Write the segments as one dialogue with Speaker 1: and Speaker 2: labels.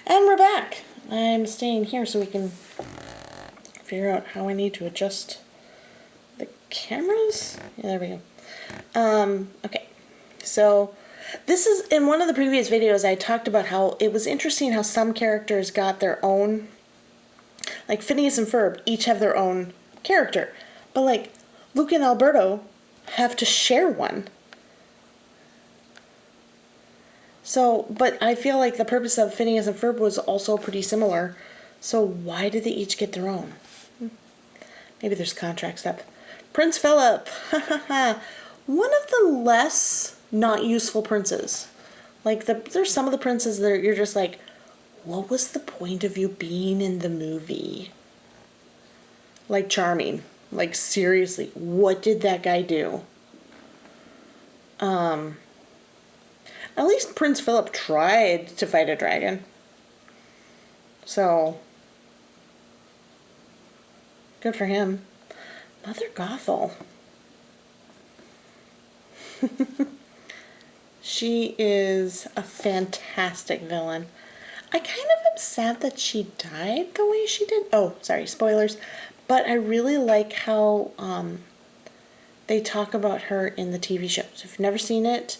Speaker 1: And we're back. I'm staying here so we can figure out how I need to adjust the cameras. Yeah, there we go. Okay. So this is, in one of the previous videos I talked about how it was interesting how some characters got their own, like Phineas and Ferb each have their own character. But like Luke and Alberto have to share one. So, but I feel like the purpose of Phineas and Ferb was also pretty similar. So why did they each get their own? Maybe there's contract stuff. Prince Philip. One of the less not useful princes. Like, there's some of the princes that you're just like, what was the point of you being in the movie? Like Charming. Like, seriously, what did that guy do? At least Prince Philip tried to fight a dragon. So, good for him. Mother Gothel. She is a fantastic villain. I kind of am sad that she died the way she did. Oh, sorry, spoilers. But I really like how they talk about her in the TV show. So if you've never seen it,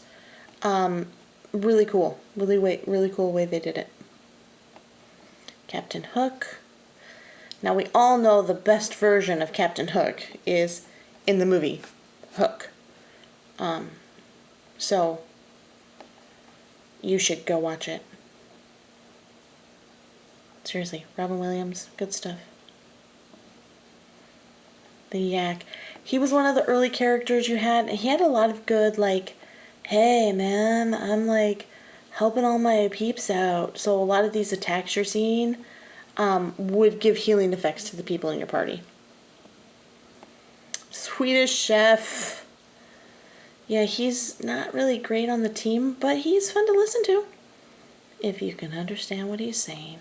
Speaker 1: really cool. Really cool way they did it. Captain Hook. Now we all know the best version of Captain Hook is in the movie Hook. So you should go watch it. Seriously, Robin Williams, good stuff. The Yak. He was one of the early characters you had. He had a lot of good, like, hey man, I'm like helping all my peeps out. So a lot of these attacks you're seeing would give healing effects to the people in your party. Swedish Chef. Yeah, he's not really great on the team, but he's fun to listen to if you can understand what he's saying.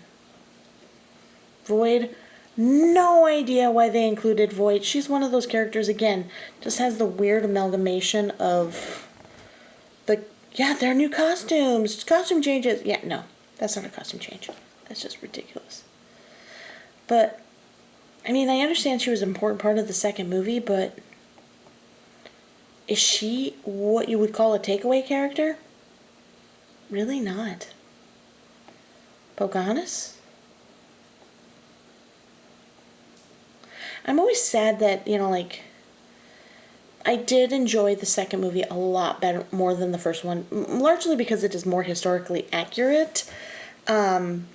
Speaker 1: Void. No idea why they included Void. She's one of those characters, again, just has the weird amalgamation of their new costumes, costume changes. Yeah, no, that's not a costume change. That's just ridiculous. But, I mean, I understand she was an important part of the second movie, but is she what you would call a takeaway character? Really not. Pocahontas? I'm always sad that, like, I did enjoy the second movie a lot better, more than the first one, largely because it is more historically accurate, even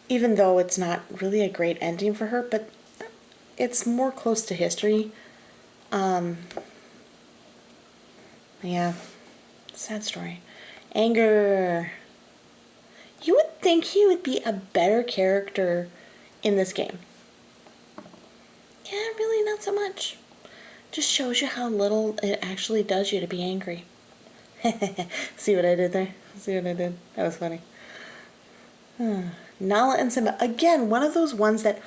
Speaker 1: though it's not really a great ending for her, but it's more close to history. Yeah, sad story. Anger. You would think he would be a better character in this game. Yeah, really not so much. Just shows you how little it actually does you to be angry. See what I did there? See what I did? That was funny. Nala and Simba. Again, one of those ones that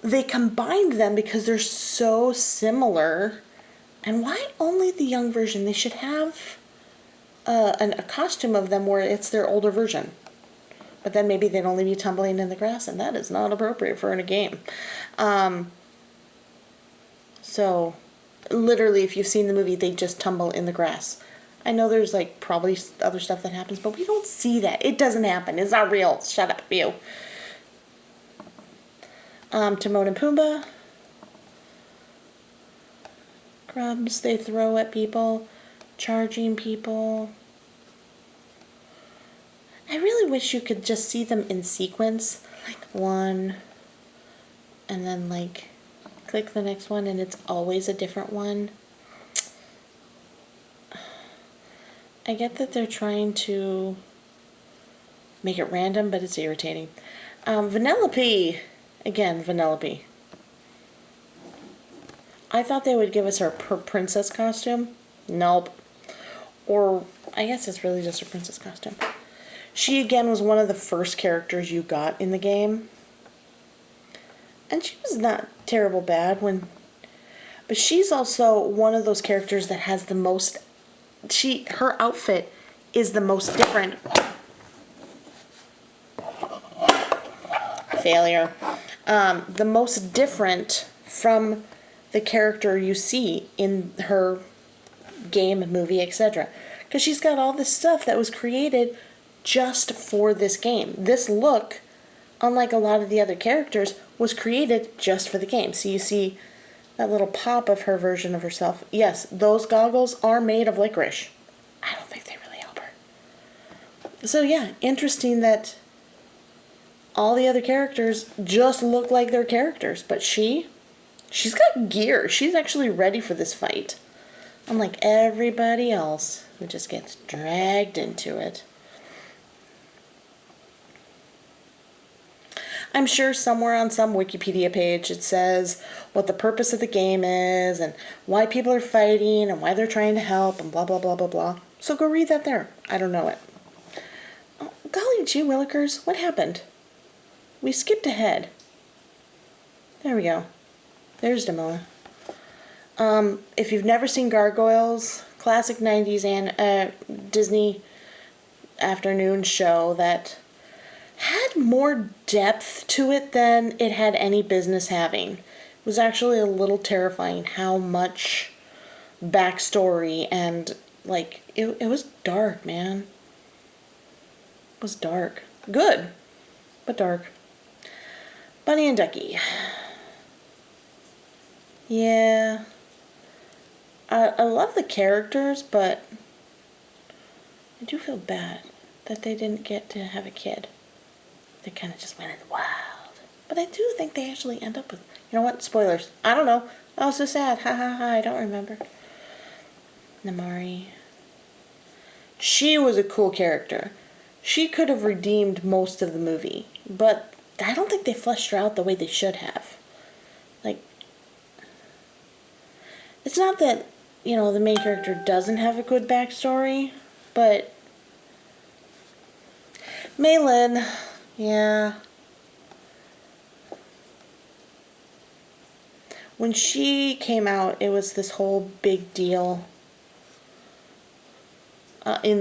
Speaker 1: they combined them because they're so similar. And why only the young version? They should have a costume of them where it's their older version. But then maybe they'd only be tumbling in the grass, and that is not appropriate for in a game. So, literally, if you've seen the movie, they just tumble in the grass. I know there's, like, probably other stuff that happens, but we don't see that. It doesn't happen. It's not real. Shut up, you. Timon and Pumbaa. Grubs they throw at people. Charging people. I really wish you could just see them in sequence. Like, one, and then, like, click the next one, and it's always a different one. I get that they're trying to make it random, but it's irritating. Vanellope. Again, Vanellope. I thought they would give us her princess costume. Nope. Or, I guess it's really just a princess costume. She, again, was one of the first characters you got in the game. And she was not terrible bad but she's also one of those characters that has the most, her outfit is the most different failure. The most different from the character you see in her game, movie, etc. Because she's got all this stuff that was created just for this game. This look, unlike a lot of the other characters, was created just for the game. So you see that little pop of her version of herself. Yes, those goggles are made of licorice. I don't think they really help her. So yeah, interesting that all the other characters just look like their characters, but she's got gear. She's actually ready for this fight. Unlike everybody else who just gets dragged into it. I'm sure somewhere on some Wikipedia page it says what the purpose of the game is and why people are fighting and why they're trying to help and blah, blah, blah, blah, blah. So go read that there. I don't know it. Oh, golly gee willikers, what happened? We skipped ahead. There we go. There's Demola. If you've never seen Gargoyles, classic 90s and Disney afternoon show that had more depth to it than it had any business having. It was actually a little terrifying how much backstory and, like, it was dark, man. It was dark. Good, but dark. Bunny and Ducky. Yeah. I love the characters, but I do feel bad that they didn't get to have a kid. They kind of just went in the wild. But I do think they actually end up with... You know what? Spoilers. I don't know. I was so sad. Ha ha ha. I don't remember. Namari. She was a cool character. She could have redeemed most of the movie. But I don't think they fleshed her out the way they should have. Like... It's not that, you know, the main character doesn't have a good backstory. But... Maylin... Yeah. When she came out, it was this whole big deal in